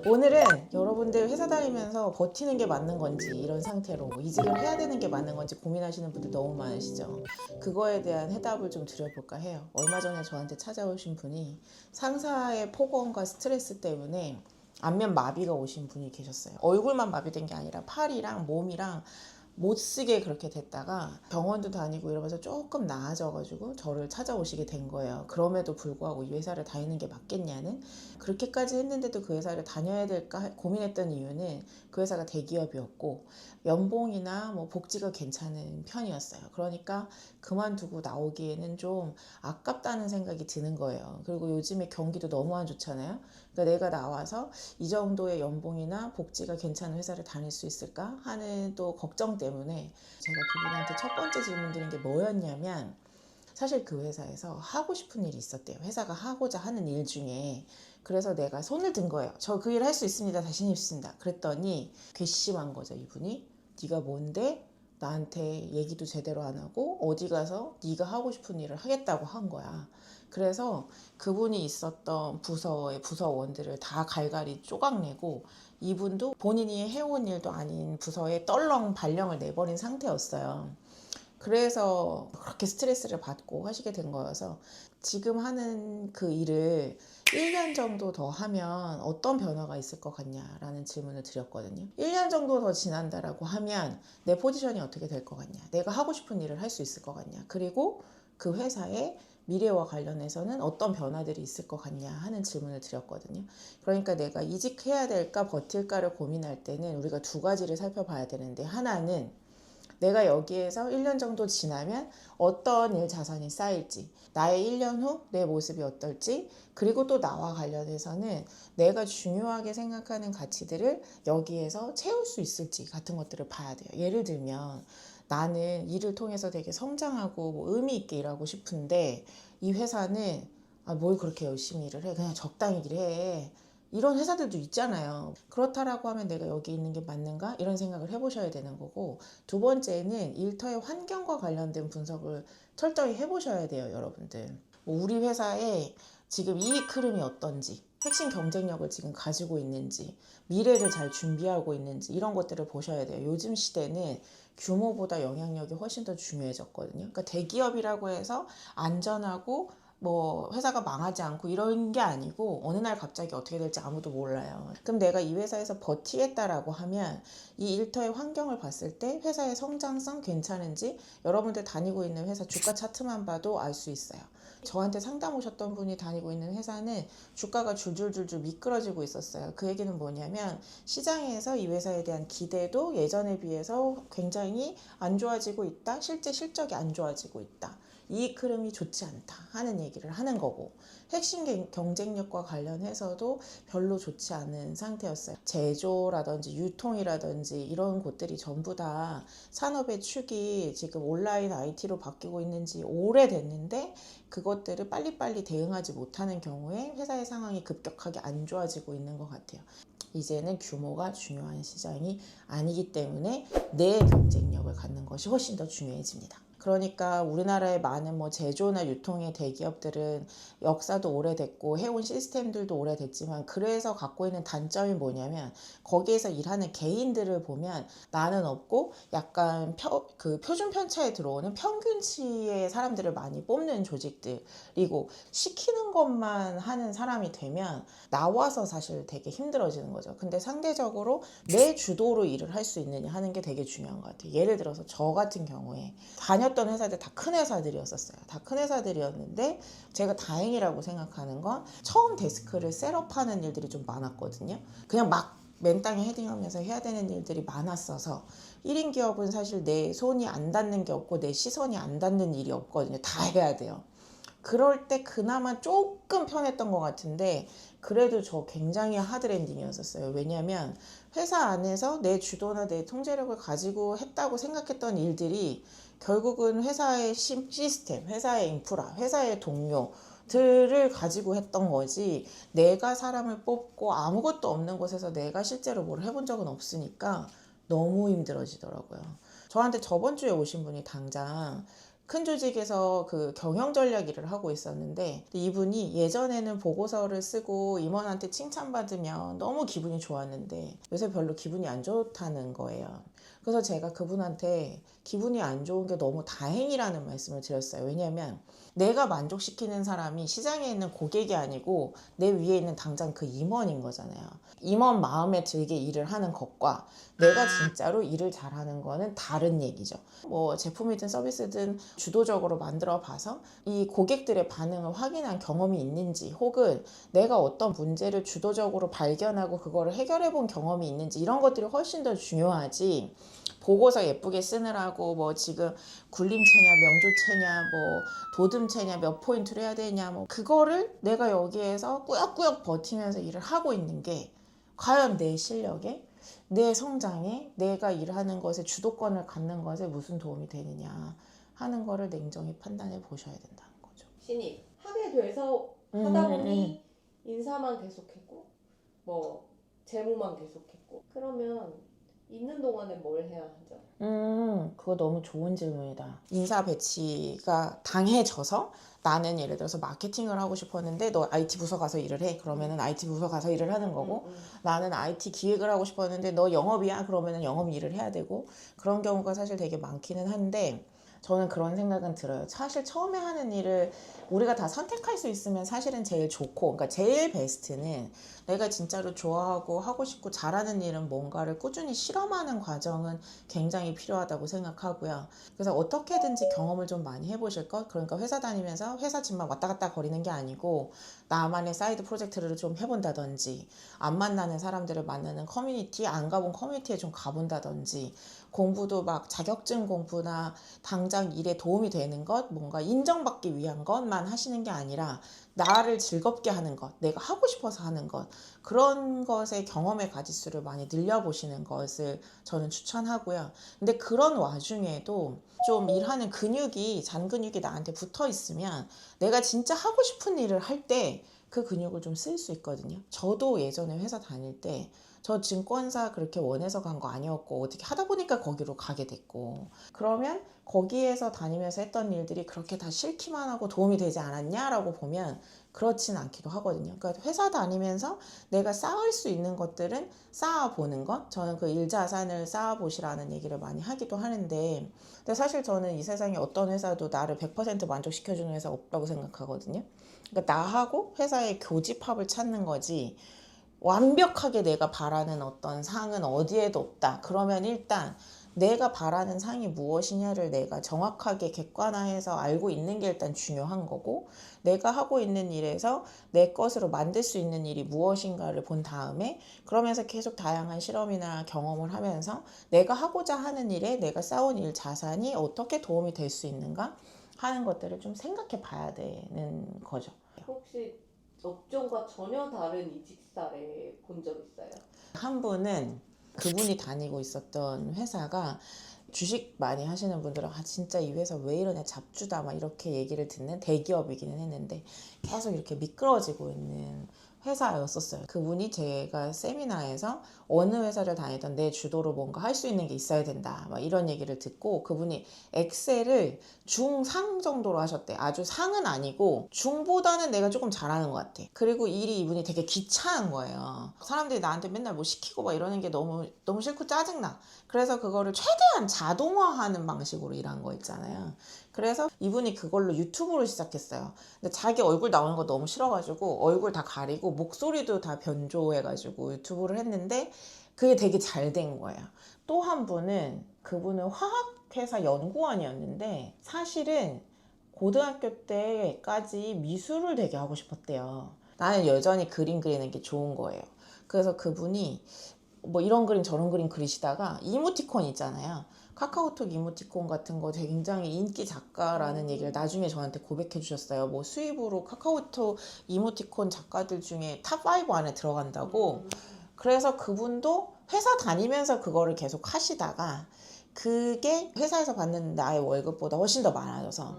오늘은 여러분들 회사 다니면서 버티는 게 맞는 건지, 이런 상태로 이직을 해야 되는 게 맞는 건지 고민하시는 분들 너무 많으시죠. 그거에 대한 해답을 좀 드려볼까 해요. 얼마 전에 저한테 찾아오신 분이 상사의 폭언과 스트레스 때문에 안면 마비가 오신 분이 계셨어요. 얼굴만 마비된 게 아니라 팔이랑 몸이랑 못 쓰게 그렇게 됐다가 병원도 다니고 이러면서 조금 나아져가지고 저를 찾아오시게 된 거예요. 그럼에도 불구하고 이 회사를 다니는 게 맞겠냐는, 그렇게까지 했는데도 그 회사를 다녀야 될까 고민했던 이유는 그 회사가 대기업이었고 연봉이나 뭐 복지가 괜찮은 편이었어요. 그러니까 그만두고 나오기에는 좀 아깝다는 생각이 드는 거예요. 그리고 요즘에 경기도 너무 안 좋잖아요. 그러니까 내가 나와서 이 정도의 연봉이나 복지가 괜찮은 회사를 다닐 수 있을까 하는 또 걱정 때문에 제가 그분한테 첫 번째 질문 드린 게 뭐였냐면, 사실 그 회사에서 하고 싶은 일이 있었대요. 회사가 하고자 하는 일 중에. 그래서 내가 손을 든 거예요. 저 그 일 할 수 있습니다. 자신 있습니다. 그랬더니 괘씸한 거죠, 이분이. 네가 뭔데 나한테 얘기도 제대로 안 하고 어디 가서 네가 하고 싶은 일을 하겠다고 한 거야. 그래서 그분이 있었던 부서의 부서원들을 다 갈갈이 쪼각내고, 이분도 본인이 해온 일도 아닌 부서에 떨렁 발령을 내버린 상태였어요. 그래서 그렇게 스트레스를 받고 하시게 된 거여서, 지금 하는 그 일을 1년 정도 더 하면 어떤 변화가 있을 것 같냐라는 질문을 드렸거든요. 1년 정도 더 지난다라고 하면 내 포지션이 어떻게 될 것 같냐, 내가 하고 싶은 일을 할 수 있을 것 같냐, 그리고 그 회사의 미래와 관련해서는 어떤 변화들이 있을 것 같냐 하는 질문을 드렸거든요. 그러니까 내가 이직해야 될까 버틸까를 고민할 때는 우리가 두 가지를 살펴봐야 되는데, 하나는 내가 여기에서 1년 정도 지나면 어떤 일 자산이 쌓일지, 나의 1년 후 내 모습이 어떨지, 그리고 또 나와 관련해서는 내가 중요하게 생각하는 가치들을 여기에서 채울 수 있을지 같은 것들을 봐야 돼요. 예를 들면 나는 일을 통해서 되게 성장하고 뭐 의미 있게 일하고 싶은데 이 회사는 뭘 그렇게 열심히 일을 해, 그냥 적당히 일해, 이런 회사들도 있잖아요. 그렇다라고 하면 내가 여기 있는 게 맞는가? 이런 생각을 해보셔야 되는 거고, 두 번째는 일터의 환경과 관련된 분석을 철저히 해보셔야 돼요, 여러분들. 뭐 우리 회사에 지금 이익 흐름이 어떤지, 핵심 경쟁력을 지금 가지고 있는지, 미래를 잘 준비하고 있는지, 이런 것들을 보셔야 돼요. 요즘 시대는 규모보다 영향력이 훨씬 더 중요해졌거든요. 그러니까 대기업이라고 해서 안전하고 뭐 회사가 망하지 않고 이런 게 아니고, 어느 날 갑자기 어떻게 될지 아무도 몰라요. 그럼 내가 이 회사에서 버티겠다라고 하면 이 일터의 환경을 봤을 때 회사의 성장성 괜찮은지 여러분들 다니고 있는 회사 주가 차트만 봐도 알 수 있어요. 저한테 상담 오셨던 분이 다니고 있는 회사는 주가가 줄줄줄줄 미끄러지고 있었어요. 그 얘기는 뭐냐면, 시장에서 이 회사에 대한 기대도 예전에 비해서 굉장히 안 좋아지고 있다, 실제 실적이 안 좋아지고 있다, 이익 흐름이 좋지 않다 하는 얘기를 하는 거고, 핵심 경쟁력과 관련해서도 별로 좋지 않은 상태였어요. 제조라든지 유통이라든지 이런 곳들이 전부 다 산업의 축이 지금 온라인 IT로 바뀌고 있는지 오래됐는데, 그것들을 빨리빨리 대응하지 못하는 경우에 회사의 상황이 급격하게 안 좋아지고 있는 것 같아요. 이제는 규모가 중요한 시장이 아니기 때문에 내 경쟁력을 갖는 것이 훨씬 더 중요해집니다. 그러니까 우리나라의 많은 뭐 제조나 유통의 대기업들은 역사도 오래됐고 해온 시스템들도 오래됐지만, 그래서 갖고 있는 단점이 뭐냐면, 거기에서 일하는 개인들을 보면 나는 없고 약간 표준 편차에 들어오는 평균치의 사람들을 많이 뽑는 조직들이고, 시키는 것만 하는 사람이 되면 나와서 사실 되게 힘들어지는 거죠. 근데 상대적으로 내 주도로 일을 할 수 있느냐 하는 게 되게 중요한 것 같아요. 예를 들어서 저 같은 경우에 다녔던 회사들 다 큰 회사들이었었어요. 다 큰 회사들이었는데 제가 다행이라고 생각하는 건, 처음 데스크를 셋업하는 일들이 좀 많았거든요. 그냥 막 맨땅에 헤딩하면서 해야 되는 일들이 많았어서, 1인 기업은 사실 내 손이 안 닿는 게 없고 내 시선이 안 닿는 일이 없거든요. 다 해야 돼요. 그럴 때 그나마 조금 편했던 것 같은데, 그래도 저 굉장히 하드랜딩이었었어요. 왜냐면 회사 안에서 내 주도나 내 통제력을 가지고 했다고 생각했던 일들이 결국은 회사의 시스템, 회사의 인프라, 회사의 동료 들을 가지고 했던 거지, 내가 사람을 뽑고 아무것도 없는 곳에서 내가 실제로 뭘 해본 적은 없으니까 너무 힘들어지더라고요. 저한테 저번 주에 오신 분이 당장 큰 조직에서 그 경영 전략 일을 하고 있었는데 이분이 예전에는 보고서를 쓰고 임원한테 칭찬받으면 너무 기분이 좋았는데 요새 별로 기분이 안 좋다는 거예요. 그래서 제가 그분한테 기분이 안 좋은 게 너무 다행이라는 말씀을 드렸어요. 왜냐하면 내가 만족시키는 사람이 시장에 있는 고객이 아니고 내 위에 있는 당장 그 임원인 거잖아요. 임원 마음에 들게 일을 하는 것과 내가 진짜로 일을 잘하는 거는 다른 얘기죠. 뭐 제품이든 서비스든 주도적으로 만들어 봐서 이 고객들의 반응을 확인한 경험이 있는지, 혹은 내가 어떤 문제를 주도적으로 발견하고 그거를 해결해 본 경험이 있는지, 이런 것들이 훨씬 더 중요하지. 보고서 예쁘게 쓰느라고 뭐 지금 굴림체냐 명조체냐 뭐 도듬체냐 몇 포인트를 해야 되냐, 뭐 그거를 내가 여기에서 꾸역꾸역 버티면서 일을 하고 있는 게 과연 내 실력에, 내 성장에, 내가 일하는 것에 주도권을 갖는 것에 무슨 도움이 되느냐 하는 거를 냉정히 판단해 보셔야 된다는 거죠. 신입 하게 돼서 하다 보니 인사만 계속했고 뭐 재무만 계속했고, 그러면 있는 동안에 뭘 해야 하죠? 그거 너무 좋은 질문이다. 인사 배치가 당해져서 나는 예를 들어서 마케팅을 하고 싶었는데 너 IT 부서 가서 일을 해. 그러면은 IT 부서 가서 일을 하는 거고, 나는 IT 기획을 하고 싶었는데 너 영업이야. 그러면은 영업 일을 해야 되고, 그런 경우가 사실 되게 많기는 한데 저는 그런 생각은 들어요. 사실 처음에 하는 일을 우리가 다 선택할 수 있으면 사실은 제일 좋고, 그러니까 제일 베스트는 내가 진짜로 좋아하고 하고 싶고 잘하는 일은 뭔가를 꾸준히 실험하는 과정은 굉장히 필요하다고 생각하고요. 그래서 어떻게든지 경험을 좀 많이 해보실 것. 그러니까 회사 다니면서 회사 집만 왔다 갔다 거리는 게 아니고 나만의 사이드 프로젝트를 좀 해본다든지, 안 만나는 사람들을 만나는 커뮤니티, 안 가본 커뮤니티에 좀 가본다든지, 공부도 막 자격증 공부나 당장 일에 도움이 되는 것, 뭔가 인정받기 위한 것만 하시는 게 아니라 나를 즐겁게 하는 것, 내가 하고 싶어서 하는 것, 그런 것의 경험의 가지수를 많이 늘려보시는 것을 저는 추천하고요. 근데 그런 와중에도 좀 일하는 근육이, 잔근육이 나한테 붙어 있으면 내가 진짜 하고 싶은 일을 할 때 그 근육을 좀 쓸 수 있거든요. 저도 예전에 회사 다닐 때 저 증권사 그렇게 원해서 간 거 아니었고 어떻게 하다 보니까 거기로 가게 됐고, 그러면 거기에서 다니면서 했던 일들이 그렇게 다 싫기만 하고 도움이 되지 않았냐라고 보면 그렇진 않기도 하거든요. 그러니까 회사 다니면서 내가 쌓을 수 있는 것들은 쌓아보는 것, 저는 그 일자산을 쌓아보시라는 얘기를 많이 하기도 하는데, 근데 사실 저는 이 세상에 어떤 회사도 나를 100% 만족시켜주는 회사가 없다고 생각하거든요. 그러니까 나하고 회사의 교집합을 찾는 거지, 완벽하게 내가 바라는 어떤 상은 어디에도 없다. 그러면 일단 내가 바라는 상이 무엇이냐를 내가 정확하게 객관화해서 알고 있는 게 일단 중요한 거고, 내가 하고 있는 일에서 내 것으로 만들 수 있는 일이 무엇인가를 본 다음에, 그러면서 계속 다양한 실험이나 경험을 하면서 내가 하고자 하는 일에 내가 쌓은 일 자산이 어떻게 도움이 될 수 있는가 하는 것들을 좀 생각해 봐야 되는 거죠. 혹시 업종과 전혀 다른 이직 사례 본 적 있어요? 한 분은 그분이 다니고 있었던 회사가, 주식 많이 하시는 분들은 진짜 이 회사 왜 이러냐, 잡주다 막 이렇게 얘기를 듣는 대기업이기는 했는데 계속 이렇게 미끄러지고 있는 회사였었어요. 그분이 제가 세미나에서 어느 회사를 다니던 내 주도로 뭔가 할 수 있는 게 있어야 된다 막 이런 얘기를 듣고, 그분이 엑셀을 중상 정도로 하셨대. 아주 상은 아니고 중보다는 내가 조금 잘하는 것 같아. 그리고 일이 이분이 되게 귀찮은 거예요. 사람들이 나한테 맨날 뭐 시키고 막 이러는 게 너무 싫고 짜증나. 그래서 그거를 최대한 자동화하는 방식으로 일한 거 있잖아요. 그래서 이분이 그걸로 유튜브를 시작했어요. 근데 자기 얼굴 나오는 거 너무 싫어가지고 얼굴 다 가리고 목소리도 다 변조해가지고 유튜브를 했는데 그게 되게 잘 된 거예요. 또 한 분은, 그분은 화학회사 연구원이었는데 사실은 고등학교 때까지 미술을 되게 하고 싶었대요. 나는 여전히 그림 그리는 게 좋은 거예요. 그래서 그분이 뭐 이런 그림 저런 그림 그리시다가 이모티콘 있잖아요. 카카오톡 이모티콘 같은 거 되게 굉장히 인기 작가라는 얘기를 나중에 저한테 고백해 주셨어요. 뭐 수입으로 카카오톡 이모티콘 작가들 중에 탑5 안에 들어간다고. 그래서 그분도 회사 다니면서 그거를 계속 하시다가 그게 회사에서 받는 나의 월급보다 훨씬 더 많아져서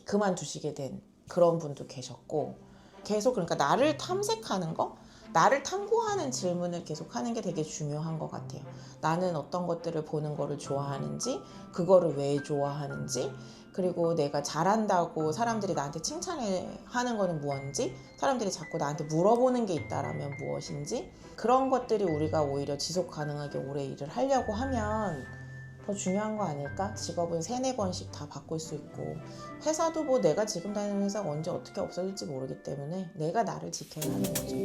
그만두시게 된 그런 분도 계셨고, 계속 그러니까 나를 탐색하는 거, 나를 탐구하는 질문을 계속 하는 게 되게 중요한 것 같아요. 나는 어떤 것들을 보는 거를 좋아하는지, 그거를 왜 좋아하는지, 그리고 내가 잘한다고 사람들이 나한테 칭찬하는 거는 무엇인지, 사람들이 자꾸 나한테 물어보는 게 있다라면 무엇인지, 그런 것들이 우리가 오히려 지속 가능하게 오래 일을 하려고 하면 더 중요한 거 아닐까? 직업은 3-4번씩 다 바꿀 수 있고, 회사도 뭐 내가 지금 다니는 회사가 언제 어떻게 없어질지 모르기 때문에 내가 나를 지켜야 하는 거죠.